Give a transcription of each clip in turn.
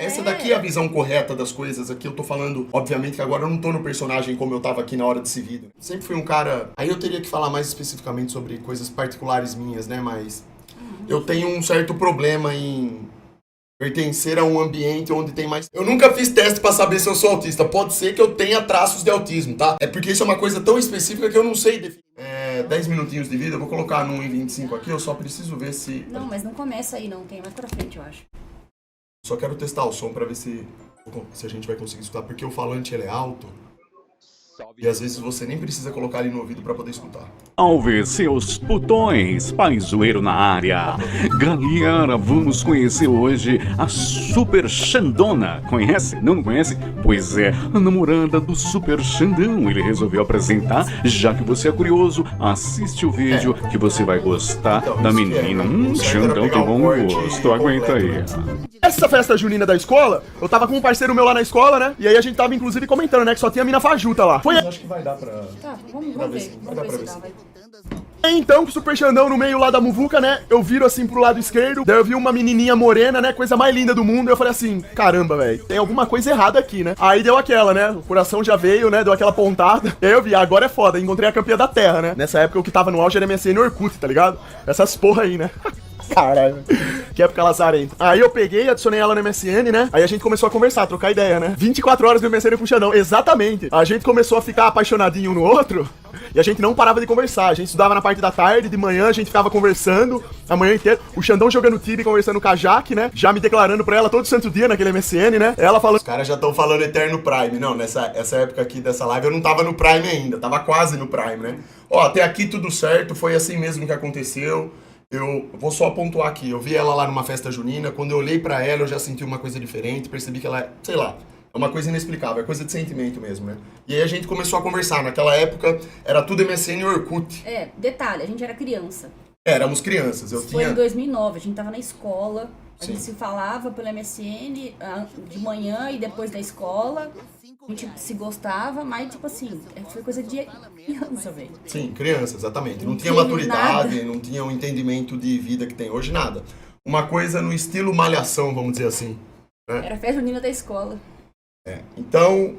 Essa daqui é a visão correta das coisas. Aqui eu tô falando, obviamente que agora eu não tô no personagem como eu tava aqui na hora desse vídeo. Sempre fui um cara... Aí eu teria que falar mais especificamente sobre coisas particulares minhas, né? Mas eu tenho um certo problema em pertencer a um ambiente onde tem mais... Eu nunca fiz teste pra saber se eu sou autista. Pode ser que eu tenha traços de autismo, tá? É porque isso é uma coisa tão específica que eu não sei definir. 10 minutinhos de vida, eu vou colocar no 1:25 aqui, eu só preciso ver se... Não, mas não começa aí não, tem mais pra frente, eu acho. Só quero testar o som pra ver se a gente vai conseguir escutar, porque o falante ele é alto e às vezes você nem precisa colocar ele no ouvido pra poder escutar. Salve seus putões, paizoeiro na área. Galera, vamos conhecer hoje a Super Xandona. Conhece? Não conhece? Pois é, a namorada do Super Xandão. Ele resolveu apresentar, já que você é curioso, assiste o vídeo que você vai gostar Então, da isso que é, menina. né? Xandão tem bom gosto, aguenta aí. Essa festa junina da escola, eu tava com um parceiro meu lá na escola, né? E aí a gente tava inclusive comentando, né? Que só tinha mina fajuta lá. Foi Mas acho que vai dar pra... Tá, vamos ver ver. se- Vamos ver se dá, vai. aí então, com o Super Xandão no meio lá da muvuca, né? Eu viro assim pro lado esquerdo, daí eu vi uma menininha morena, né? Coisa mais linda do mundo. E eu falei assim, caramba, velho, tem alguma coisa errada aqui, né? Aí deu aquela, né? O coração já veio, né? Deu aquela pontada. E aí eu vi, agora é foda, encontrei a campeã da terra, né? Nessa época o que tava no auge era MSN e Orkut, tá ligado? Essas porra aí, né? Caralho, que época lazarenta. Aí eu peguei, adicionei ela no MSN, né? Aí a gente começou a conversar, a trocar ideia, né? 24 horas no MSN com o Xandão, exatamente. A gente começou a ficar apaixonadinho um no outro e a gente não parava de conversar. A gente estudava na parte da tarde, de manhã a gente ficava conversando a manhã inteira. O Xandão jogando Tibia, conversando com a Jaque, né? Já me declarando pra ela todo santo dia naquele MSN, né? Ela falou... Os caras já estão falando Eterno Prime. Não, essa época aqui dessa live eu não tava no Prime ainda, tava quase no Prime, né? Ó, até aqui tudo certo, foi assim mesmo que aconteceu. Eu vou só pontuar aqui, eu vi ela lá numa festa junina, quando eu olhei pra ela eu já senti uma coisa diferente, percebi que ela é, sei lá, é uma coisa inexplicável, é coisa de sentimento mesmo, né? E aí a gente começou a conversar, naquela época era tudo MSN e Orkut. É, detalhe, a gente era criança. Éramos crianças, eu Foi tinha... em 2009, a gente tava na escola, a Sim. gente se falava pelo MSN de manhã e depois da escola. A gente se gostava, mas tipo assim, foi coisa de criança, velho. Sim, criança, exatamente. Não Não tinha teve maturidade, nada. não tinha o entendimento de vida que tem hoje, nada. Uma coisa no estilo malhação, vamos dizer assim. Era a festa junina da escola. Então,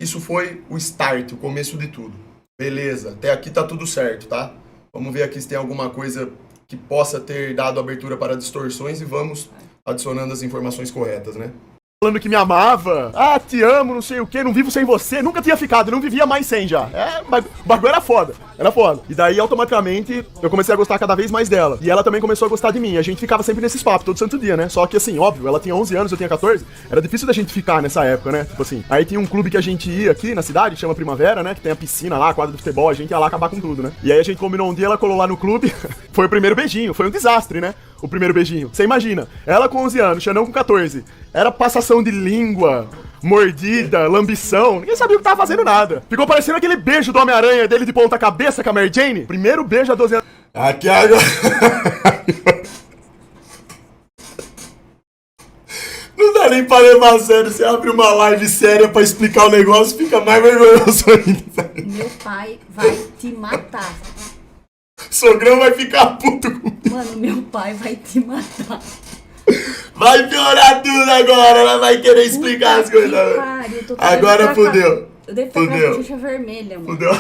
isso foi o start, o começo de tudo. Beleza, até aqui tá tudo certo, tá? Vamos ver aqui se tem alguma coisa que possa ter dado abertura para distorções e vamos adicionando as informações corretas, né? Falando que me amava, ah, te amo, não sei o que, não vivo sem você, nunca tinha ficado, não vivia mais sem já. Mas o bagulho era foda, era foda. E daí, automaticamente, eu comecei a gostar cada vez mais dela. E ela também começou a gostar de mim. A gente ficava sempre nesses papos, todo santo dia, né? Só que assim, óbvio, ela tinha 11 anos, eu tinha 14. Era difícil da gente ficar nessa época, né? Tipo assim, aí tinha um clube que a gente ia aqui na cidade, chama Primavera, né? Que tem a piscina lá, a quadra de futebol, a gente ia lá acabar com tudo, né? E aí a gente combinou um dia, ela colou lá no clube, foi o primeiro beijinho, foi um desastre, né? O primeiro beijinho. Você imagina, ela com 11 anos, Xandão com 14. Era passação de língua, mordida, lambição. Ninguém sabia o que tava fazendo nada. Ficou parecendo aquele beijo do Homem-Aranha dele de ponta cabeça com a Mary Jane. Primeiro beijo a 12 anos. Aqui agora... Não dá nem pra levar a sério. Você abre uma live séria pra explicar o negócio, fica mais vergonhoso ainda. Meu pai vai te matar. Sogrão vai ficar puto comigo. Mano, meu pai vai te matar. Vai piorar tudo agora, ela vai querer explicar as coisas. Pariu, tô Agora devendo tá fudeu. Eu devo estar com a Fudeu. bochecha vermelha, mano. Fudeu.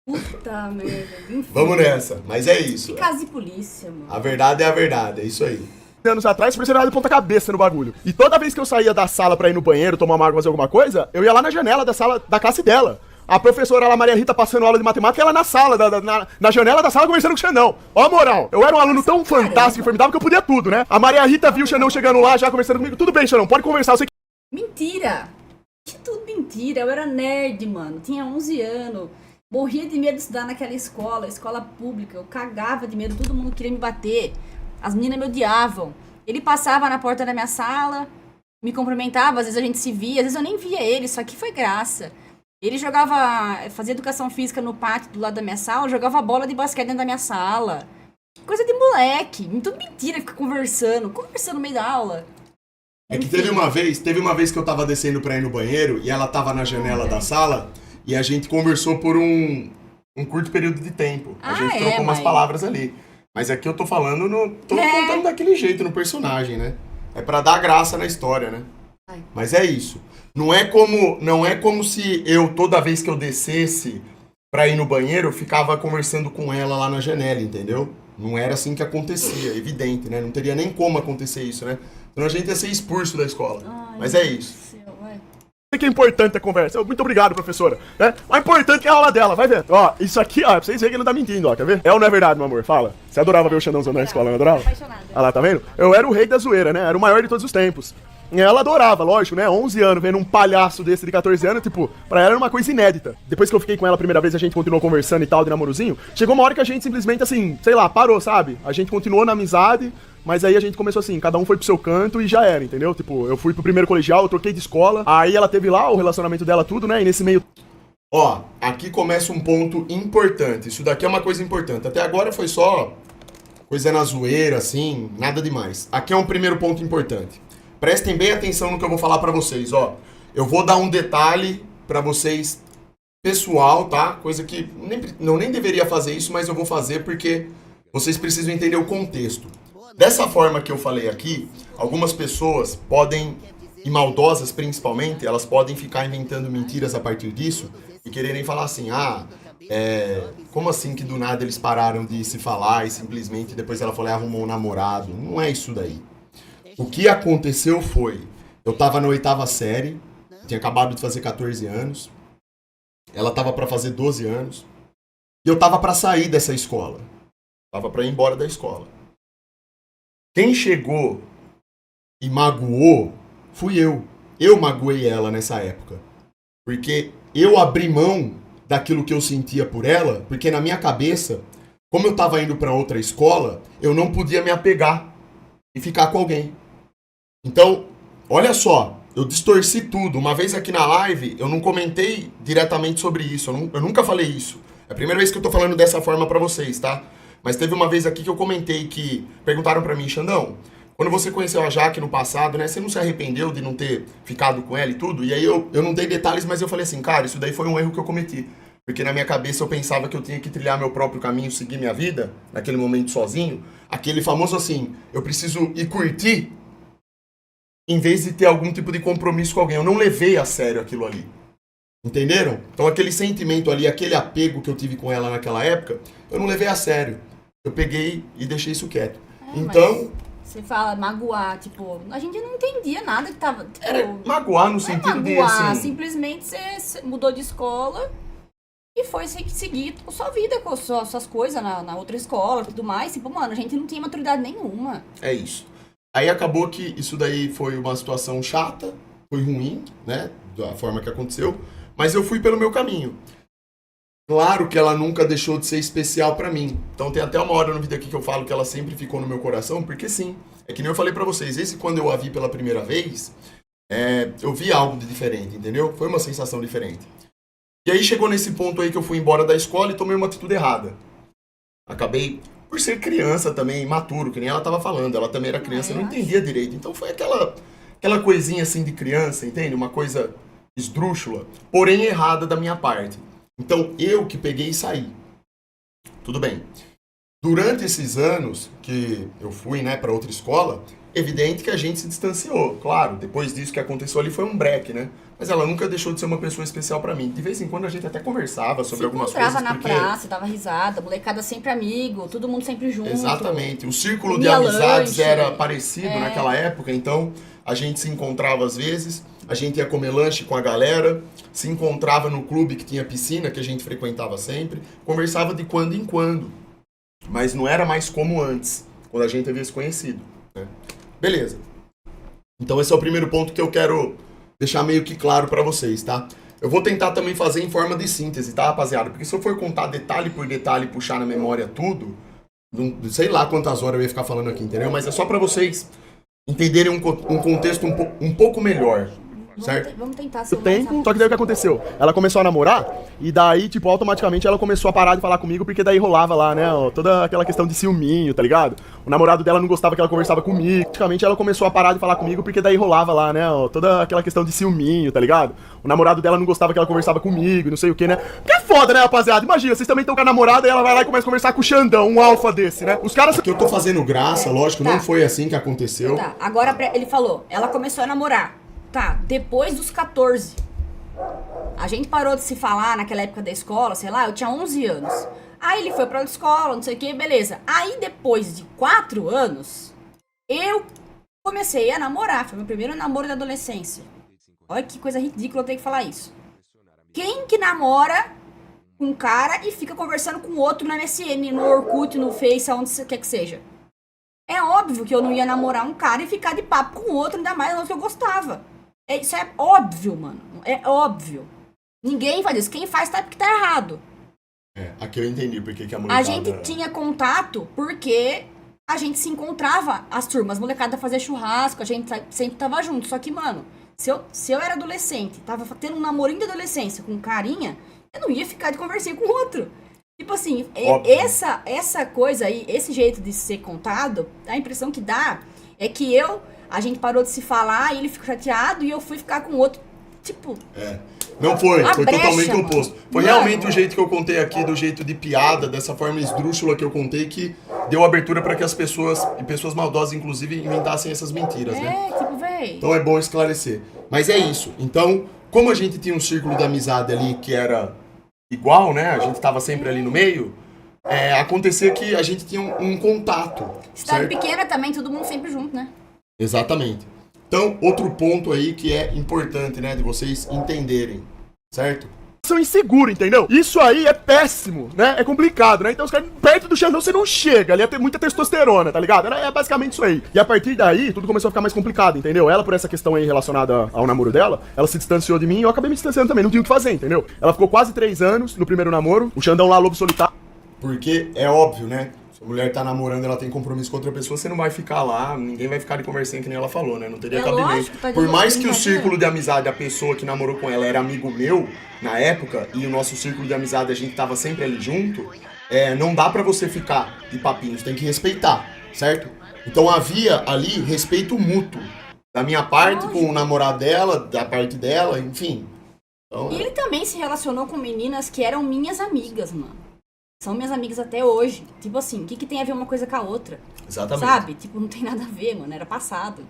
Puta merda. Enfim. Vamos nessa, mas é isso. Que casa de polícia, mano. A verdade é a verdade, é isso aí. Anos atrás, parecia nada de ponta cabeça no bagulho. E toda vez que eu saía da sala pra ir no banheiro, tomar uma água, fazer alguma coisa, eu ia lá na janela da sala da classe dela. A professora lá, Maria Rita, passando aula de matemática, ela na sala, na janela da sala, conversando com o Xandão. Ó a moral, eu era um aluno tão fantástico e formidável que eu podia tudo, né? A Maria Rita viu o Xandão chegando lá, já conversando comigo. Tudo bem, Xandão, pode conversar, eu sei que... Mentira! Que tudo mentira. Eu era nerd, mano. Tinha 11 anos. Morria de medo de estudar naquela escola pública. Eu cagava de medo, todo mundo queria me bater. As meninas me odiavam. Ele passava na porta da minha sala, me cumprimentava, às vezes a gente se via, às vezes eu nem via ele, isso aqui foi graça. Ele fazia educação física no pátio do lado da minha sala, jogava bola de basquete dentro da minha sala. Coisa de moleque, tudo mentira, fica conversando no meio da aula. É que teve uma vez que eu tava descendo pra ir no banheiro e ela tava na janela da sala e a gente conversou por um curto período de tempo. A gente trocou umas palavras ali. Mas aqui eu tô falando, tô contando daquele jeito no personagem, né? É pra dar graça na história, né? Ai. Mas é isso. Não é como se eu, toda vez que eu descesse pra ir no banheiro, eu ficava conversando com ela lá na janela, entendeu? Não era assim que acontecia, evidente, né? Não teria nem como acontecer isso, né? Então a gente ia ser expulso da escola. Ai, Mas é isso. Deus do céu, vai. Que é importante a conversa. Muito obrigado, professora. Né? Mas importante é a aula dela, vai ver. Ó, isso aqui, ó, pra vocês verem que ele não tá mentindo, ó, quer ver? É ou não é verdade, meu amor? Fala. Você adorava ver o Xandão na escola, não adorava? Apaixonada. Ah lá, tá vendo? Eu era o rei da zoeira, né? Era o maior de todos os tempos. E ela adorava, lógico, né? 11 anos, vendo um palhaço desse de 14 anos, tipo, pra ela era uma coisa inédita. Depois que eu fiquei com ela a primeira vez, a gente continuou conversando e tal, de namoruzinho, chegou uma hora que a gente simplesmente, assim, sei lá, parou, sabe? A gente continuou na amizade, mas aí a gente começou assim, cada um foi pro seu canto e já era, entendeu? Tipo, eu fui pro primeiro colegial, eu troquei de escola, aí ela teve lá o relacionamento dela, tudo, né? E nesse meio... Ó, aqui começa um ponto importante. Isso daqui é uma coisa importante. Até agora foi só coisa na zoeira, assim, nada demais. Aqui é um primeiro ponto importante. Prestem bem atenção no que eu vou falar pra vocês, ó. Eu vou dar um detalhe pra vocês pessoal, tá? Coisa que eu nem deveria fazer isso, mas eu vou fazer porque vocês precisam entender o contexto. Dessa forma que eu falei aqui, algumas pessoas podem, e maldosas principalmente, elas podem ficar inventando mentiras a partir disso e quererem falar assim, como assim que do nada eles pararam de se falar e simplesmente depois ela falou, arrumou um namorado? Não é isso daí. O que aconteceu foi, eu tava na 8ª série, tinha acabado de fazer 14 anos, ela tava pra fazer 12 anos, e eu tava pra sair dessa escola. Tava pra ir embora da escola. Quem chegou e magoou fui eu. Eu magoei ela nessa época. Porque eu abri mão daquilo que eu sentia por ela, porque na minha cabeça, como eu tava indo pra outra escola, eu não podia me apegar e ficar com alguém. Então, olha só, eu distorci tudo. Uma vez aqui na live, eu não comentei diretamente sobre isso. Eu nunca falei isso. É a primeira vez que eu tô falando dessa forma pra vocês, tá? Mas teve uma vez aqui que eu comentei que perguntaram pra mim, Xandão, quando você conheceu a Jaque no passado, né? Você não se arrependeu de não ter ficado com ela e tudo? E aí eu não dei detalhes, mas eu falei assim, cara, isso daí foi um erro que eu cometi. Porque na minha cabeça eu pensava que eu tinha que trilhar meu próprio caminho, seguir minha vida, naquele momento sozinho. Aquele famoso assim, eu preciso ir curtir, em vez de ter algum tipo de compromisso com alguém. Eu não levei a sério aquilo ali. Entenderam? Então aquele sentimento ali, aquele apego que eu tive com ela naquela época, eu não levei a sério. Eu peguei e deixei isso quieto. Então... Você fala magoar, tipo, a gente não entendia nada que tava... Tipo, era magoar no sentido de, assim... Simplesmente você mudou de escola e foi seguir a sua vida com suas coisas na outra escola e tudo mais. Tipo, mano, a gente não tinha maturidade nenhuma. É isso. Aí acabou que isso daí foi uma situação chata, foi ruim, né, da forma que aconteceu, mas eu fui pelo meu caminho. Claro que ela nunca deixou de ser especial pra mim. Então tem até uma hora no vídeo aqui que eu falo que ela sempre ficou no meu coração, porque sim. É que nem eu falei pra vocês, esse quando eu a vi pela primeira vez, eu vi algo de diferente, entendeu? Foi uma sensação diferente. E aí chegou nesse ponto aí que eu fui embora da escola e tomei uma atitude errada. Acabei... por ser criança também, imaturo, que nem ela tava falando. Ela também era criança, não entendia direito. Então foi aquela coisinha assim de criança, entende? Uma coisa esdrúxula, porém errada da minha parte. Então eu que peguei e saí. Tudo bem. Durante esses anos que eu fui, né, pra outra escola, evidente que a gente se distanciou. Claro, depois disso que aconteceu ali foi um break, né? Mas ela nunca deixou de ser uma pessoa especial pra mim. De vez em quando a gente até conversava sobre algumas coisas. Se encontrava na praça, dava risada, molecada sempre amigo, todo mundo sempre junto. Exatamente. O círculo de amizades era parecido naquela época, então a gente se encontrava às vezes, a gente ia comer lanche com a galera, se encontrava no clube que tinha piscina, que a gente frequentava sempre, conversava de quando em quando. Mas não era mais como antes, quando a gente havia se conhecido, né? Beleza. Então esse é o primeiro ponto que eu quero deixar meio que claro pra vocês, tá? Eu vou tentar também fazer em forma de síntese, tá, rapaziada? Porque se eu for contar detalhe por detalhe, puxar na memória tudo, não sei lá quantas horas eu ia ficar falando aqui, entendeu? Mas é só pra vocês entenderem um contexto um pouco melhor. certo? Vamos tentar ser O o mais tempo, rápido só que daí o que possível. aconteceu? Ela começou a namorar, e daí, tipo, automaticamente ela começou a parar de falar comigo, porque daí rolava lá, né, ó, toda aquela questão de ciúminho, tá ligado? O namorado dela não gostava que ela conversava comigo. Praticamente ela começou a parar de falar comigo, porque daí rolava lá, né, ó, toda aquela questão de ciúminho, tá ligado? O namorado dela não gostava que ela conversava comigo, não sei o que, né? Que é foda, né, rapaziada? Imagina, vocês também estão com a namorada e ela vai lá e começa a conversar com o Xandão, um alfa desse, né? Os caras... Que eu tô fazendo graça, lógico, Tá. não foi assim que aconteceu. Tá, agora ele falou, ela começou a namorar. Tá, depois dos 14. A gente parou de se falar naquela época da escola, sei lá, eu tinha 11 anos. Aí ele foi pra outra escola, não sei o que, beleza. Aí depois de 4 anos, eu comecei a namorar. Foi meu primeiro namoro da adolescência. Olha que coisa ridícula eu ter que falar isso. Quem que namora com um cara e fica conversando com outro no MSN, no Orkut, no Face, aonde você quer que seja? É óbvio que eu não ia namorar um cara e ficar de papo com outro, ainda mais do que eu gostava. Isso é óbvio, mano. É óbvio. Ninguém faz isso. Quem faz tá porque tá errado. Aqui eu entendi porque que a A molecada... gente tinha contato porque a gente se encontrava, as turmas, molecada fazia churrasco, a gente sempre tava junto. Só que, mano, se eu era adolescente, tava tendo um namorinho de adolescência com um carinha, eu não ia ficar de conversinha com outro. Tipo assim, Óbvio. essa coisa aí, esse jeito de ser contado, a impressão que dá é que a gente parou de se falar e ele ficou chateado e eu fui ficar com outro. Tipo, Não foi, A foi brecha, totalmente o mano. oposto. Foi Mano. realmente o jeito que eu contei aqui, do jeito de piada, dessa forma esdrúxula que eu contei, que deu abertura para que as pessoas, e pessoas maldosas inclusive, inventassem essas mentiras, né? tipo, véi. Então é bom esclarecer. Mas é isso. Então, como a gente tinha um círculo de amizade ali que era igual, né? A gente tava sempre ali no meio. Acontecia que a gente tinha um contato. Cidade certo? pequena também, todo mundo sempre junto, né? Exatamente. Então, outro ponto aí que é importante, né? De vocês entenderem, certo? São inseguros, entendeu? Isso aí é péssimo, né? É complicado, né? Então os caras perto do Xandão você não chega, ali é ter muita testosterona, tá ligado? É basicamente isso aí. E a partir daí, tudo começou a ficar mais complicado, entendeu? Ela, por essa questão aí relacionada ao namoro dela, ela se distanciou de mim e eu acabei me distanciando também, não tinha o que fazer, entendeu? Ela ficou quase 3 anos no primeiro namoro, o Xandão lá, lobo solitário. Porque é óbvio, né? Se a mulher tá namorando, ela tem compromisso com outra pessoa, você não vai ficar lá, ninguém vai ficar de conversinha que nem ela falou, né? Não teria cabimento. lógico, tá de Por mais que o brincadeira. círculo de amizade, a pessoa que namorou com ela era amigo meu na época, e o nosso círculo de amizade a gente tava sempre ali junto, não dá pra você ficar de papinhos, tem que respeitar, certo? Então havia ali respeito mútuo. Da minha parte com o namorado dela, da parte dela, enfim. Então, E ele também se relacionou com meninas que eram minhas amigas, mano. São minhas amigas até hoje. Tipo assim, o que tem a ver uma coisa com a outra? exatamente. Sabe? Tipo, não tem nada a ver, mano. Era passado.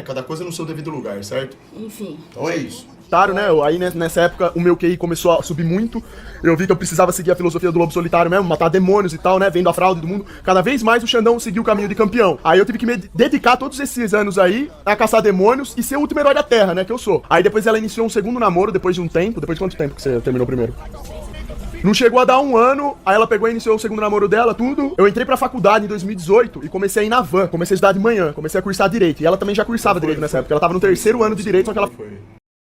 Cada coisa no seu devido lugar, certo? Enfim. Então é isso. Né? Aí nessa época o meu QI começou a subir muito. Eu vi que eu precisava seguir a filosofia do lobo solitário mesmo, matar demônios e tal, né? Vendo a fraude do mundo. Cada vez mais o Xandão seguiu o caminho de campeão. Aí eu tive que me dedicar todos esses anos aí a caçar demônios e ser o último herói da Terra, né? Que eu sou. Aí depois ela iniciou um segundo namoro, depois de um tempo. Depois de quanto tempo que você terminou o primeiro? Não chegou a dar 1 ano, aí ela pegou e iniciou o segundo namoro dela, tudo. Eu entrei pra faculdade em 2018 e comecei a ir na van, comecei a estudar de manhã, comecei a cursar direito. E ela também já cursava direito nessa época, ela tava no 3º ano de direito, só que ela... Foi.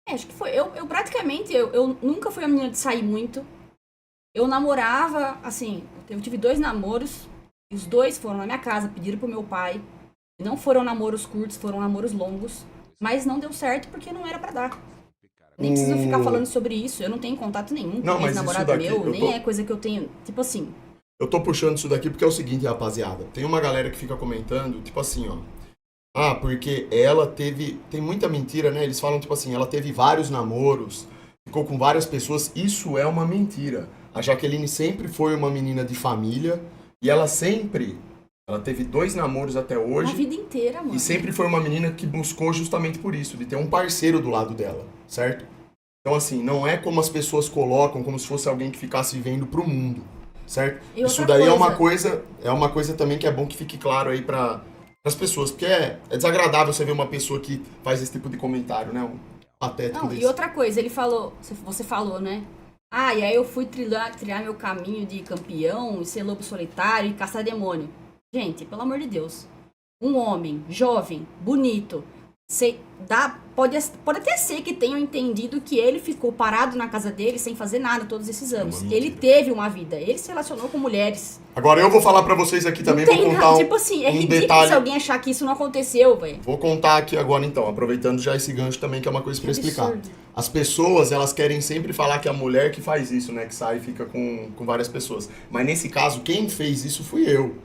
Acho que foi. Eu praticamente, eu nunca fui uma menina de sair muito. Eu namorava, assim, eu tive 2 namoros. E os 2 foram na minha casa, pediram pro meu pai. Não foram namoros curtos, foram namoros longos. Mas não deu certo porque não era pra dar. Nem preciso ficar falando sobre isso. Eu não tenho contato nenhum Não, com mas ex-namorado isso daqui, meu. eu Nem tô- é coisa que eu tenho. Tipo assim. Eu tô puxando isso daqui porque é o seguinte, rapaziada. Tem uma galera que fica comentando, tipo assim, ó. Ah, porque ela teve... Tem muita mentira, né? Eles falam, tipo assim, ela teve vários namoros, ficou com várias pessoas. Isso é uma mentira. A Jaqueline sempre foi uma menina de família e ela sempre... Ela teve 2 namoros até A hoje. vida inteira, mano. E sempre foi uma menina que buscou justamente por isso, de ter um parceiro do lado dela, certo? Então, assim, não é como as pessoas colocam, como se fosse alguém que ficasse vivendo pro mundo, certo? E Isso outra daí coisa- é uma coisa também que é bom que fique claro aí para as pessoas, porque é desagradável você ver uma pessoa que faz esse tipo de comentário, né? Um patético Não, desse. e outra coisa, ele falou, você falou, né? Ah, e aí eu fui trilhar meu caminho de campeão, e ser lobo solitário e caçar demônio. Gente, pelo amor de Deus. Um homem, jovem, bonito, Pode até ser que tenham entendido que ele ficou parado na casa dele sem fazer nada todos esses anos. Ele teve uma vida, ele se relacionou com mulheres. Agora eu vou falar pra vocês aqui também, não vou tem contar nada, um, tipo assim, é um ridículo detalhe. se alguém achar que isso não aconteceu, velho. Vou contar aqui agora então, aproveitando já esse gancho também, que é uma coisa pra explicar. absurdo. As pessoas, elas querem sempre falar que é a mulher que faz isso, né? Que sai e fica com várias pessoas. Mas nesse caso, quem fez isso fui eu.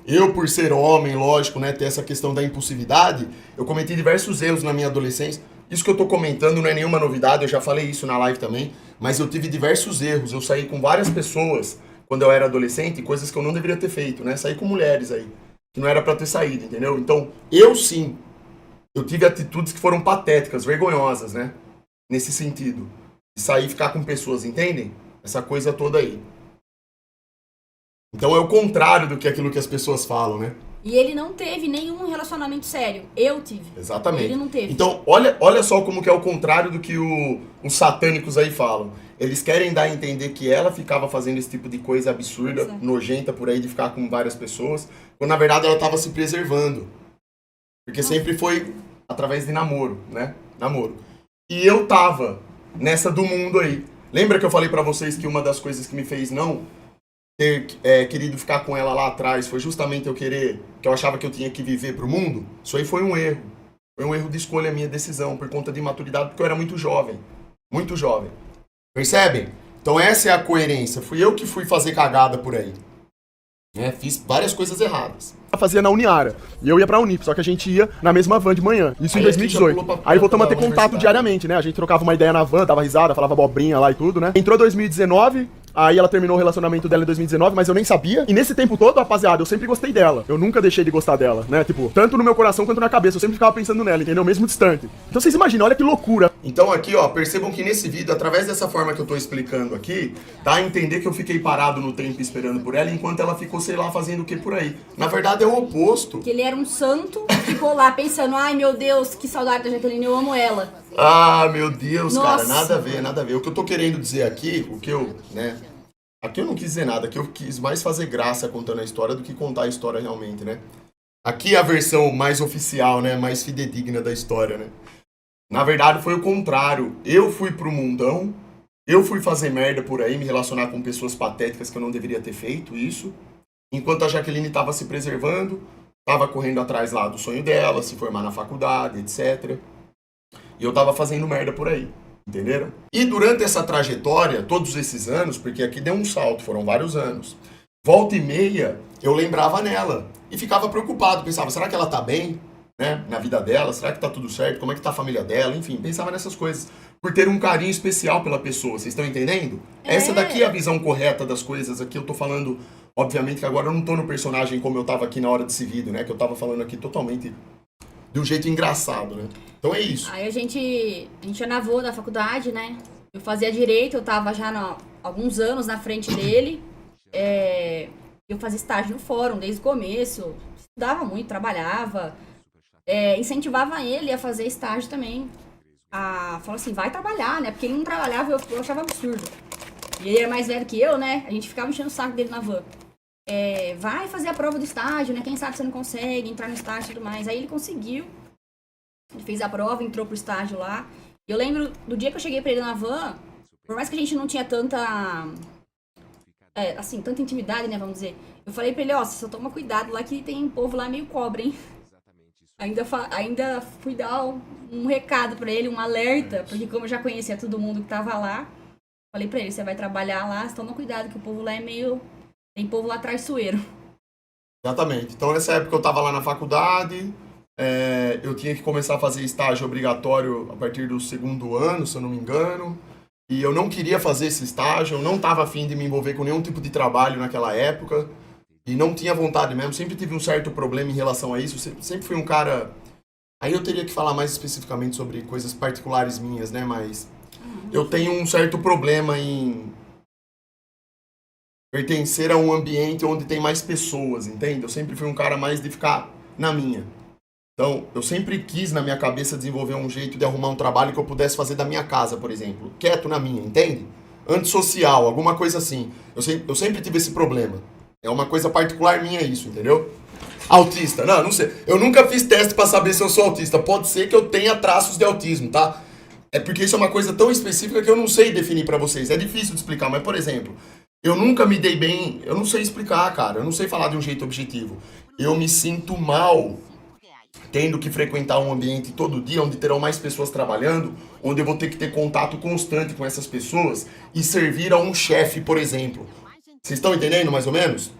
Eu, por ser homem, lógico, né, ter essa questão da impulsividade, eu cometi diversos erros na minha adolescência. Isso que eu tô comentando não é nenhuma novidade, eu já falei isso na live também, mas eu tive diversos erros. Eu saí com várias pessoas quando eu era adolescente, coisas que eu não deveria ter feito, né? Saí com mulheres aí, que não era pra ter saído, entendeu? Então, eu sim, eu tive atitudes que foram patéticas, vergonhosas, né? Nesse sentido. De sair e ficar com pessoas, entendem? Essa coisa toda aí. Então é o contrário do que aquilo que as pessoas falam, né? E ele não teve nenhum relacionamento sério. Eu tive. Exatamente. Ele não teve. Então, olha só como que é o contrário do que os satânicos aí falam. Eles querem dar a entender que ela ficava fazendo esse tipo de coisa absurda, Exato. nojenta por aí, de ficar com várias pessoas, quando na verdade ela estava se preservando. Porque sempre foi através de namoro, né? Namoro. E eu tava nessa do mundo aí. Lembra que eu falei pra vocês que uma das coisas que me fez não ter querido ficar com ela lá atrás foi justamente eu querer, que eu achava que eu tinha que viver pro mundo? Isso aí foi um erro. Foi um erro de escolha, minha decisão, por conta de imaturidade, porque eu era muito jovem. Muito jovem. Percebem? Então essa é a coerência. Fui eu que fui fazer cagada por aí. Fiz várias coisas erradas. Fazia na Uniara. E eu ia pra Unip, só que a gente ia na mesma van de manhã. Isso em Aí aqui já 2018. pulou pra Aí voltamos a ter da contato universidade. diariamente, né? A gente trocava uma ideia na van, dava risada, falava abobrinha lá e tudo, né? Entrou 2019, aí ela terminou o relacionamento dela em 2019, mas eu nem sabia. E nesse tempo todo, rapaziada, eu sempre gostei dela. Eu nunca deixei de gostar dela, né? Tipo, tanto no meu coração quanto na cabeça. Eu sempre ficava pensando nela, entendeu? Mesmo distante. Então vocês imaginam, olha que loucura. Então aqui, ó, percebam que nesse vídeo, através dessa forma que eu tô explicando aqui, dá a entender que eu fiquei parado no tempo esperando por ela, enquanto ela ficou, sei lá, fazendo o que por aí. Na verdade é o oposto. Que ele era um santo, ficou lá pensando, ai meu Deus, que saudade da Jaqueline, eu amo ela. Ah, meu Deus, cara, Nossa. nada a ver, nada a ver. O que eu tô querendo dizer aqui, o que eu, né... Aqui eu não quis dizer nada, aqui eu quis mais fazer graça contando a história do que contar a história realmente, né? Aqui é a versão mais oficial, né? Mais fidedigna da história, né? Na verdade foi o contrário. Eu fui pro mundão, eu fui fazer merda por aí, me relacionar com pessoas patéticas que eu não deveria ter feito isso. Enquanto a Jaqueline tava se preservando, tava correndo atrás lá do sonho dela, se formar na faculdade, etc. E eu tava fazendo merda por aí. Entenderam? E durante essa trajetória, todos esses anos, porque aqui deu um salto, foram vários anos, volta e meia, eu lembrava nela. E ficava preocupado, pensava, será que ela tá bem, né, na vida dela? Será que tá tudo certo? Como é que tá a família dela? Enfim, pensava nessas coisas. Por ter um carinho especial pela pessoa, vocês estão entendendo? Essa daqui é a visão correta das coisas. Aqui eu tô falando, obviamente que agora eu não tô no personagem como eu tava aqui na hora desse vídeo, né, que eu tava falando aqui totalmente de um jeito engraçado, né? Então é isso. Aí a gente ia na van da faculdade, né? Eu fazia direito, eu tava já alguns anos na frente dele. Eu fazia estágio no fórum desde o começo. Estudava muito, trabalhava. Incentivava ele a fazer estágio também. Falava assim, vai trabalhar, né? Porque ele não trabalhava, eu achava absurdo. E ele era mais velho que eu, né? A gente ficava enchendo o saco dele na van. Vai fazer a prova do estágio, né? Quem sabe você não consegue entrar no estágio e tudo mais. Aí ele conseguiu. Ele fez a prova, entrou pro estágio lá. Eu lembro do dia que eu cheguei pra ele na van, por mais que a gente não tinha tanta intimidade, né, vamos dizer. Eu falei pra ele, ó, você só toma cuidado lá que tem um povo lá meio cobra, hein? Ainda fui dar um recado pra ele, um alerta, porque como eu já conhecia todo mundo que tava lá, falei pra ele, você vai trabalhar lá, você toma cuidado que o povo lá é meio... Tem povo lá traiçoeiro. Exatamente. Então nessa época eu tava lá na faculdade, eu tinha que começar a fazer estágio obrigatório a partir do segundo ano, se eu não me engano. E eu não queria fazer esse estágio, eu não estava afim de me envolver com nenhum tipo de trabalho naquela época. E não tinha vontade mesmo, sempre tive um certo problema em relação a isso. Sempre fui um cara... Aí eu teria que falar mais especificamente sobre coisas particulares minhas, né? Mas eu tenho um certo problema em pertencer a um ambiente onde tem mais pessoas, entende? Eu sempre fui um cara mais de ficar na minha. Então, eu sempre quis na minha cabeça desenvolver um jeito de arrumar um trabalho que eu pudesse fazer da minha casa, por exemplo. Quieto na minha, entende? Antissocial, alguma coisa assim. Eu sempre tive esse problema. É uma coisa particular minha isso, entendeu? Autista. Não, não sei. Eu nunca fiz teste pra saber se eu sou autista. Pode ser que eu tenha traços de autismo, tá? É porque isso é uma coisa tão específica que eu não sei definir pra vocês. É difícil de explicar, mas, por exemplo, eu nunca me dei bem... Eu não sei explicar, cara. Eu não sei falar de um jeito objetivo. Eu me sinto mal tendo que frequentar um ambiente todo dia, onde terão mais pessoas trabalhando, onde eu vou ter que ter contato constante com essas pessoas e servir a um chefe, por exemplo. Vocês estão entendendo, mais ou menos?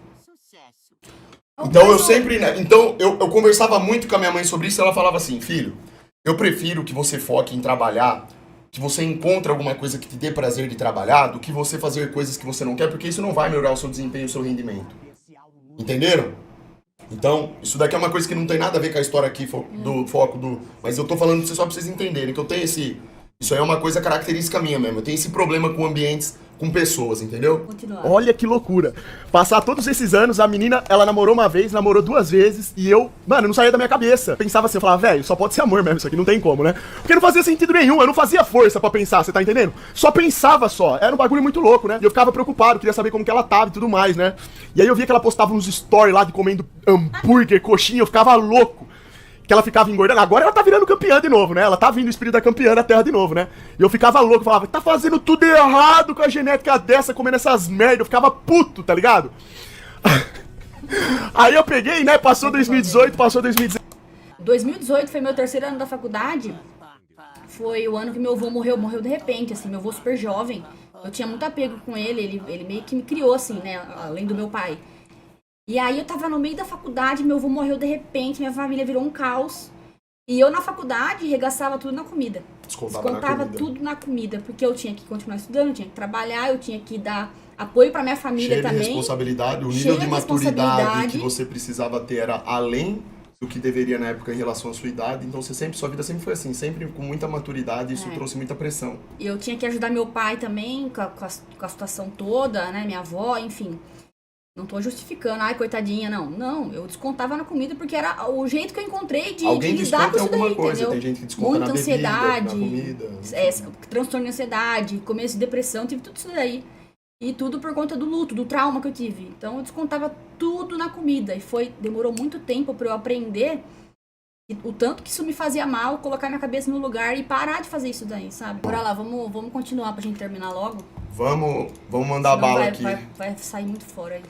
Então eu sempre... Então eu conversava muito com a minha mãe sobre isso e ela falava assim, filho, eu prefiro que você foque em trabalhar, que você encontre alguma coisa que te dê prazer de trabalhar, do que você fazer coisas que você não quer, porque isso não vai melhorar o seu desempenho e o seu rendimento. Entenderam? Então, isso daqui é uma coisa que não tem nada a ver com a história aqui do foco do... Mas eu tô falando só pra vocês entenderem que eu tenho esse... Isso aí é uma coisa característica minha mesmo. Eu tenho esse problema com ambientes, com pessoas, entendeu? Continuar. Olha que loucura. Passar todos esses anos, a menina, ela namorou uma vez, namorou 2 vezes, e eu, mano, não saía da minha cabeça. Pensava assim, eu falava, velho, só pode ser amor mesmo, isso aqui não tem como, né? Porque não fazia sentido nenhum, eu não fazia força pra pensar, você tá entendendo? Só pensava só, era um bagulho muito louco, né? E eu ficava preocupado, queria saber como que ela tava e tudo mais, né? E aí eu via que ela postava uns stories lá de comendo hambúrguer, coxinha, eu ficava louco. Que ela ficava engordando, agora ela tá virando campeã de novo, né? Ela tá vindo o espírito da campeã da terra de novo, né? E eu ficava louco, falava, tá fazendo tudo errado com a genética dessa, comendo essas merda, eu ficava puto, tá ligado? Aí eu peguei, né, passou 2018, passou 2019. 2018 foi meu 3º ano da faculdade. Foi o ano que meu avô morreu de repente, assim, meu avô super jovem. Eu tinha muito apego com ele meio que me criou, assim, né, além do meu pai. E aí eu tava no meio da faculdade, meu avô morreu de repente, minha família virou um caos. E eu na faculdade regaçava tudo na comida. Descontava tudo na comida, porque eu tinha que continuar estudando, eu tinha que trabalhar, eu tinha que dar apoio pra minha família Cheio também. De responsabilidade, o nível Cheio de de maturidade que você precisava ter era além do que deveria na época em relação à sua idade. Então sua vida sempre foi assim, sempre com muita maturidade, isso trouxe muita pressão. Eu tinha que ajudar meu pai também com a situação toda, né, minha avó, enfim. Não tô justificando, ai, coitadinha, não. Não, eu descontava na comida porque era o jeito que eu encontrei de lidar com isso daí, alguma coisa, entendeu? tem gente que desconta Muita na ansiedade, bebida, na comida. Transtorno de ansiedade, começo de depressão, tive tudo isso daí. E tudo por conta do luto, do trauma que eu tive. Então eu descontava tudo na comida. E demorou muito tempo pra eu aprender o tanto que isso me fazia mal, colocar minha cabeça no lugar e parar de fazer isso daí, sabe? Bora lá, vamos continuar pra gente terminar logo. Vamos mandar bala aqui. Vai sair muito fora aí.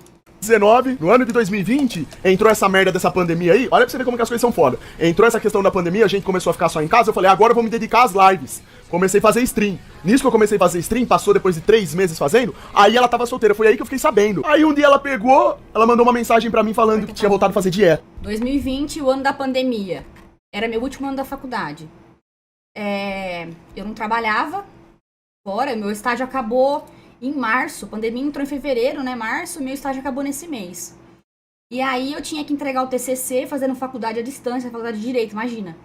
2019, no ano de 2020, entrou essa merda dessa pandemia aí. Olha pra você ver como que as coisas são foda. Entrou essa questão da pandemia, a gente começou a ficar só em casa. Eu falei, agora eu vou me dedicar às lives. Comecei a fazer stream. Nisso que eu comecei a fazer stream, passou depois de 3 meses fazendo, aí ela tava solteira. Foi aí que eu fiquei sabendo. Aí um dia ela pegou, ela mandou uma mensagem pra mim falando que tinha voltado a fazer dieta. 2020, o ano da pandemia. Era meu último ano da faculdade. Eu não trabalhava fora, meu estágio acabou em março, a pandemia entrou em fevereiro, né? Março, meu estágio acabou nesse mês. E aí eu tinha que entregar o TCC fazendo faculdade à distância, faculdade de Direito, imagina.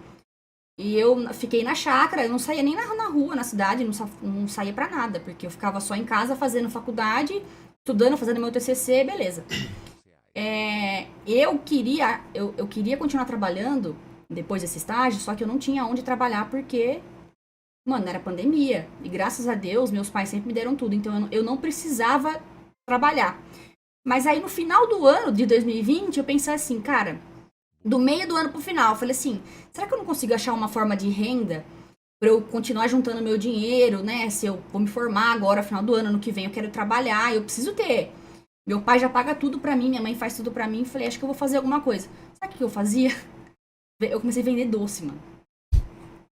E eu fiquei na chácara, eu não saía nem na rua, na cidade, não saía pra nada, porque eu ficava só em casa fazendo faculdade, estudando, fazendo meu TCC, beleza. Eu queria continuar trabalhando depois desse estágio, só que eu não tinha onde trabalhar porque... Mano, era pandemia. E graças a Deus, meus pais sempre me deram tudo. Então, eu não precisava trabalhar. Mas aí, no final do ano de 2020, eu pensei assim, cara... Do meio do ano pro final, eu falei assim... Será que eu não consigo achar uma forma de renda... pra eu continuar juntando meu dinheiro, né? Se eu vou me formar agora, final do ano, ano que vem, eu quero trabalhar. Eu preciso ter. Meu pai já paga tudo pra mim, minha mãe faz tudo pra mim. Falei, acho que eu vou fazer alguma coisa. Sabe o que eu fazia? Eu comecei a vender doce, mano.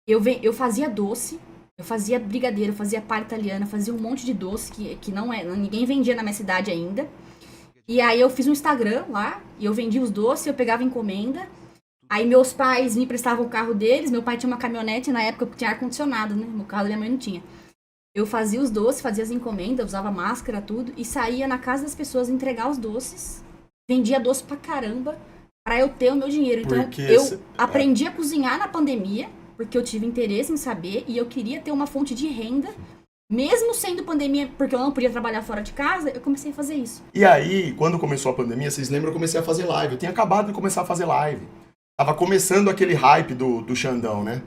Eu fazia doce, eu fazia brigadeiro, eu fazia palha italiana, fazia um monte de doce que ninguém vendia na minha cidade ainda. E aí eu fiz um Instagram lá, e eu vendia os doces, eu pegava encomenda. Aí meus pais me emprestavam o carro deles, meu pai tinha uma caminhonete, na época tinha ar-condicionado, né? No carro da minha mãe não tinha. Eu fazia os doces, fazia as encomendas, usava máscara, tudo, e saía na casa das pessoas entregar os doces. Vendia doce pra caramba, pra eu ter o meu dinheiro. Então eu aprendi a cozinhar na pandemia, porque eu tive interesse em saber e eu queria ter uma fonte de renda, mesmo sendo pandemia, porque eu não podia trabalhar fora de casa, eu comecei a fazer isso. E aí, quando começou a pandemia, vocês lembram, eu comecei a fazer live. Eu tinha acabado de começar a fazer live. Tava começando aquele hype do Xandão, né?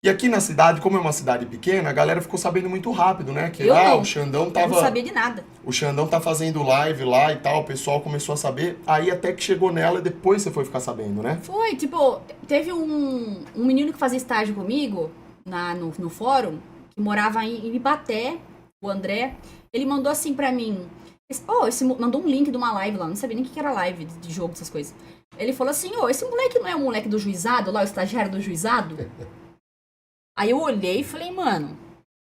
E aqui na cidade, como é uma cidade pequena, a galera ficou sabendo muito rápido, né? Que Eu lá não. o Xandão Eu tava... não sabia de nada. O Xandão tá fazendo live lá e tal, o pessoal começou a saber. Aí até que chegou nela e depois você foi ficar sabendo, né? Foi, tipo, teve um menino que fazia estágio comigo no fórum, que morava em Ibaté, o André. Ele mandou assim pra mim, mandou um link de uma live lá, não sabia nem o que era live de jogo, essas coisas. Ele falou assim, esse moleque não é o moleque do juizado lá, o estagiário do juizado? Aí eu olhei e falei, mano,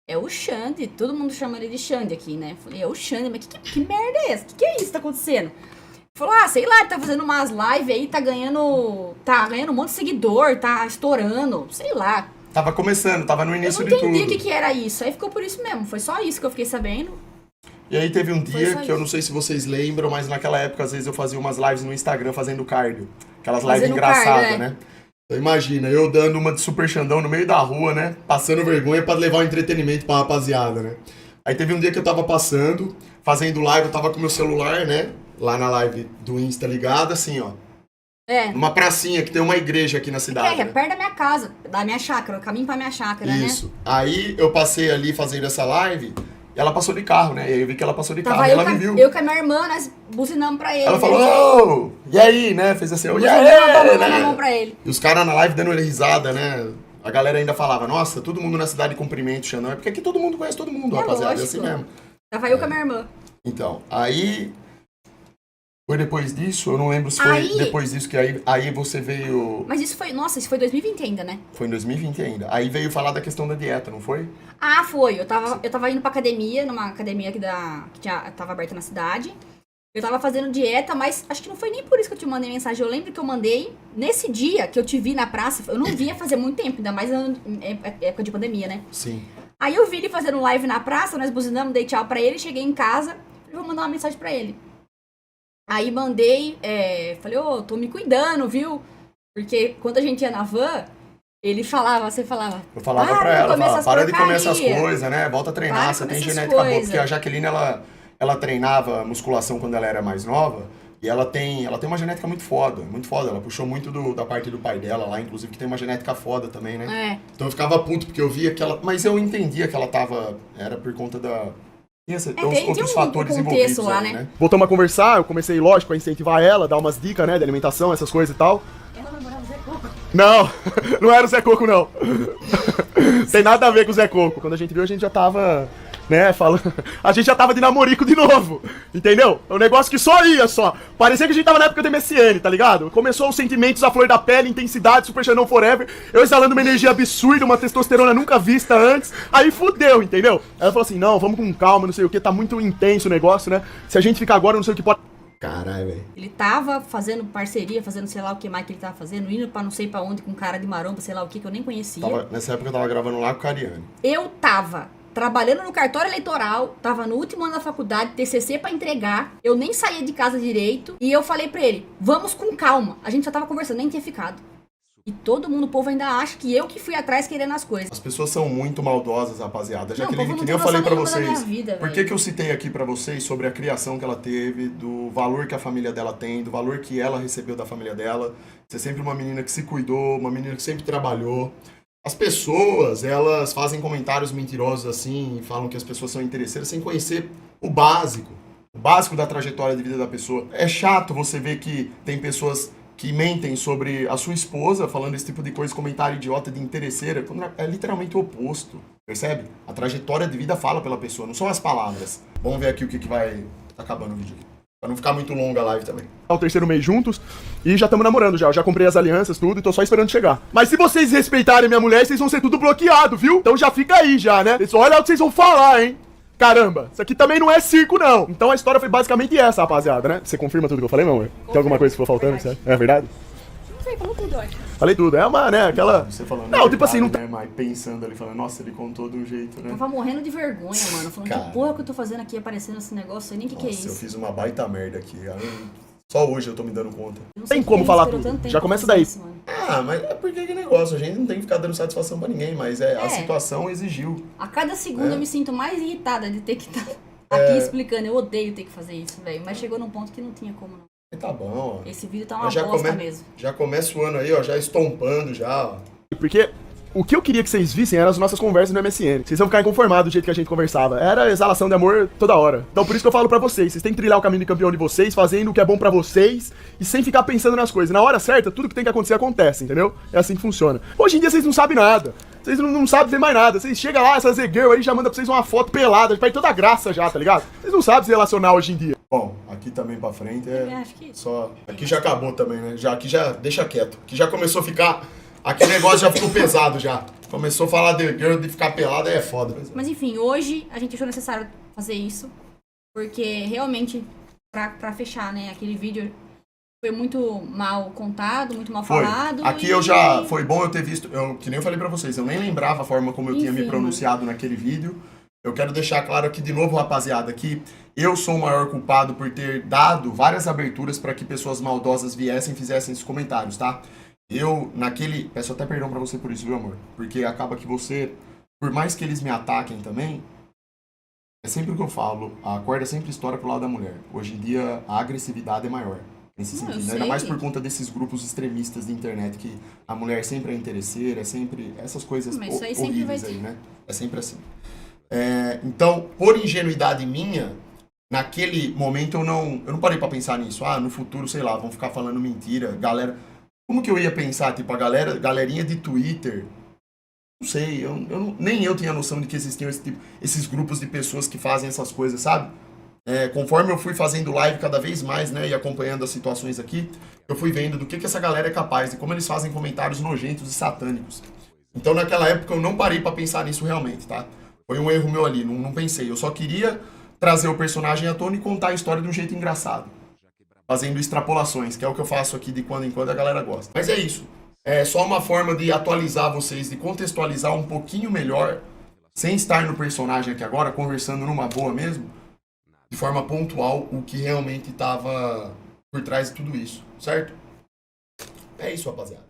é o Xande, todo mundo chama ele de Xande aqui, né? Falei, é o Xande, mas que merda é essa? Que é isso que tá acontecendo? Ele falou, sei lá, ele tá fazendo umas lives aí, tá ganhando um monte de seguidor, tá estourando, sei lá. Tava começando, tava no início de Eu não tudo. entendi o que era isso, aí ficou por isso mesmo, foi só isso que eu fiquei sabendo. E aí teve um Foi dia só que eu isso. não sei se vocês lembram, mas naquela época, às vezes, eu fazia umas lives no Instagram fazendo cardio. Aquelas lives Fazendo engraçadas, cardio, né? Então imagina, eu dando uma de Super Xandão no meio da rua, né? Passando vergonha pra levar o entretenimento pra rapaziada, né? Aí teve um dia que eu tava passando, fazendo live, eu tava com meu celular, né? Lá na live do Insta ligado, assim, ó. Numa pracinha que tem uma igreja aqui na cidade. É perto da minha casa, da minha chácara, o caminho pra minha chácara, né? Isso. Aí eu passei ali fazendo essa live e ela passou de carro, né? E aí eu vi que ela passou de carro Tava e ela me viu. eu com a minha irmã, nós buzinamos pra ele. Ela né? falou, ô, e aí, né? Fez assim, e Buzinamos, aí, dando a mão né? pra ele. E os caras na live dando risada, né? A galera ainda falava, nossa, todo mundo na cidade cumprimenta o Xandão. É porque aqui todo mundo conhece todo mundo, rapaziada. É assim lógico. mesmo. Tava eu com a minha irmã. Então, aí... Foi depois disso? Eu não lembro se Aí- foi depois disso que aí você veio... Mas isso foi 2020 ainda, né? Foi em 2020 ainda. Aí veio falar da questão da dieta, não foi? Ah, foi. Eu tava indo pra academia, numa academia aqui tava aberta na cidade. Eu tava fazendo dieta, mas acho que não foi nem por isso que eu te mandei mensagem. Eu lembro que eu mandei nesse dia que eu te vi na praça. Eu não vinha fazer muito tempo, ainda mais época de pandemia, né? Sim. Aí eu vi ele fazendo live na praça, nós buzinamos, dei tchau pra ele, cheguei em casa, falei, vou mandar uma mensagem pra ele. Aí mandei, falei, tô me cuidando, viu? Porque quando a gente ia na van, você falava... Eu falava "Para pra de ela, comer falava, essas para de comer essas porcaria." coisas, né? Volta a Para treinar, de você comer tem essas genética boa. coisas. Porque a Jaqueline, ela treinava musculação quando ela era mais nova. E ela tem uma genética muito foda, muito foda. Ela puxou muito da parte do pai dela lá, inclusive, que tem uma genética foda também, né? Então eu ficava puto, porque eu via que ela... Mas eu entendia que ela tava... Era por conta da... Tinha tem outros um fatores contexto envolvidos lá, aí, né? Voltamos a conversar, eu comecei, lógico, a incentivar ela, dar umas dicas, né, de alimentação, essas coisas e tal. Ela namorava o Zé Coco. Não, não era o Zé Coco, não. Tem nada a ver com o Zé Coco. Quando a gente viu, a gente já tava, né, falando... A gente já tava de namorico de novo, entendeu? É um negócio que só ia, só. Parecia que a gente tava na época do MSN, tá ligado? Começou os sentimentos à flor da pele, intensidade, Super Xandão Forever. Eu exalando uma energia absurda, uma testosterona nunca vista antes. Aí fudeu, entendeu? Ela falou assim, não, vamos com calma, não sei o que, tá muito intenso o negócio, né? Se a gente ficar agora, eu não sei o que pode... Caralho, velho. Ele tava fazendo parceria, fazendo sei lá o que mais que ele tava fazendo, indo pra não sei pra onde com cara de maromba, sei lá o que eu nem conhecia. Nessa época eu tava gravando lá com o Cariani. Eu tava trabalhando no cartório eleitoral, tava no último ano da faculdade, TCC pra entregar, eu nem saía de casa direito, e eu falei pra ele, vamos com calma. A gente só tava conversando, nem tinha ficado. E todo mundo, o povo ainda acha que eu que fui atrás querendo as coisas. As pessoas são muito maldosas, rapaziada. Não, Jaqueline, o povo que não nem eu tem falei pra noção nenhuma da vocês. minha vida, Por velho. que eu citei aqui pra vocês sobre a criação que ela teve, do valor que a família dela tem, do valor que ela recebeu da família dela. Você é sempre uma menina que se cuidou, uma menina que sempre trabalhou. As pessoas, elas fazem comentários mentirosos assim, e falam que as pessoas são interesseiras sem conhecer o básico da trajetória de vida da pessoa. É chato você ver que tem pessoas que mentem sobre a sua esposa, falando esse tipo de coisa, comentário idiota de interesseira, quando é literalmente o oposto, percebe? A trajetória de vida fala pela pessoa, não são as palavras. Vamos ver aqui o que vai... Tá acabando o vídeo aqui. Pra não ficar muito longa a live também. O terceiro mês juntos e já estamos namorando já. Eu já comprei as alianças, tudo, e tô só esperando chegar. Mas se vocês respeitarem minha mulher, vocês vão ser tudo bloqueado, viu? Então já fica aí já, né? Olha o que vocês vão falar, hein? Caramba, isso aqui também não é circo, não. Então a história foi basicamente essa, rapaziada, né? Você confirma tudo que eu falei, meu amor? Tem alguma coisa que ficou faltando? Verdade. É verdade? Não sei, falou tudo, eu acho. Falei tudo. É uma, né, aquela... Você falando Não, tipo assim, não né, mas pensando ali, falando, nossa, ele contou de um jeito, né? Tava morrendo de vergonha, mano. Falando, Cara. que porra que eu tô fazendo aqui aparecendo esse negócio, sei nem o que é Nossa, eu isso. fiz uma baita merda aqui. Só hoje eu tô me dando conta. Não sei Tem por como que falar ele esperou tudo. tanto tempo Já pra começa fazer daí. isso, mano. Ah, mas é porque que negócio, a gente não tem que ficar dando satisfação pra ninguém, mas a situação exigiu. A cada segundo É. eu me sinto mais irritada de ter que estar aqui explicando. Eu odeio ter que fazer isso, velho. Mas chegou num ponto que não tinha como, não. E tá bom, ó. Esse vídeo tá uma Mas já bosta mesmo. Já começa o ano aí, ó, já estompando já, ó. Porque O que eu queria que vocês vissem eram as nossas conversas no MSN. Vocês vão ficar inconformados do jeito que a gente conversava. Era exalação de amor toda hora. Então por isso que eu falo pra vocês. Vocês têm que trilhar o caminho de campeão de vocês, fazendo o que é bom pra vocês e sem ficar pensando nas coisas. Na hora certa, tudo que tem que acontecer acontece, entendeu? É assim que funciona. Hoje em dia vocês não sabem nada. Vocês não sabem ver mais nada. Vocês chegam lá, essa Z-Girl aí já manda pra vocês uma foto pelada, perde toda a graça já, tá ligado? Vocês não sabem se relacionar hoje em dia. Bom, aqui também pra frente Eu acho que- só... Aqui já acabou também, né? Aqui já deixa quieto. Aqui já começou a ficar... Aquele negócio já ficou pesado já. Começou a falar de girl, de ficar pelada, é foda. Mas enfim, hoje a gente achou necessário fazer isso, porque realmente, pra fechar, né, aquele vídeo foi muito mal contado, muito mal Foi. falado. Aqui e- eu já... Foi bom eu ter visto... Que nem eu falei pra vocês, eu nem lembrava a forma como eu tinha me Enfim, pronunciado naquele vídeo. Eu quero deixar claro aqui de novo, rapaziada, que eu sou o maior culpado por ter dado várias aberturas pra que pessoas maldosas viessem e fizessem esses comentários, tá? Eu, naquele... Peço até perdão pra você por isso, viu, amor? Porque acaba que você... Por mais que eles me ataquem também, é sempre o que eu falo, a corda sempre estoura pro lado da mulher. Hoje em dia, a agressividade é maior. Nesse Não, eu sentido. Ainda sei. mais por conta desses grupos extremistas de internet, que a mulher sempre é interesseira, é sempre... Essas coisas Mas isso aí sempre horríveis vai aí, ter. né? É sempre assim. Então, por ingenuidade minha, naquele momento eu não parei pra pensar nisso. Ah, no futuro, sei lá, vão ficar falando mentira, galera... Como que eu ia pensar, tipo, galerinha de Twitter... Não sei, nem eu tinha noção de que existiam esses grupos de pessoas que fazem essas coisas, sabe? Conforme eu fui fazendo live cada vez mais, né, e acompanhando as situações aqui, eu fui vendo do que essa galera é capaz, de como eles fazem comentários nojentos e satânicos. Então, naquela época, eu não parei pra pensar nisso realmente, tá? Foi um erro meu ali, não pensei. Eu só queria trazer o personagem à tona e contar a história de um jeito engraçado. Fazendo extrapolações, que é o que eu faço aqui de quando em quando, a galera gosta. Mas é isso. É só uma forma de atualizar vocês, de contextualizar um pouquinho melhor, sem estar no personagem aqui agora, conversando numa boa mesmo, de forma pontual, o que realmente estava por trás de tudo isso, certo? É isso, rapaziada.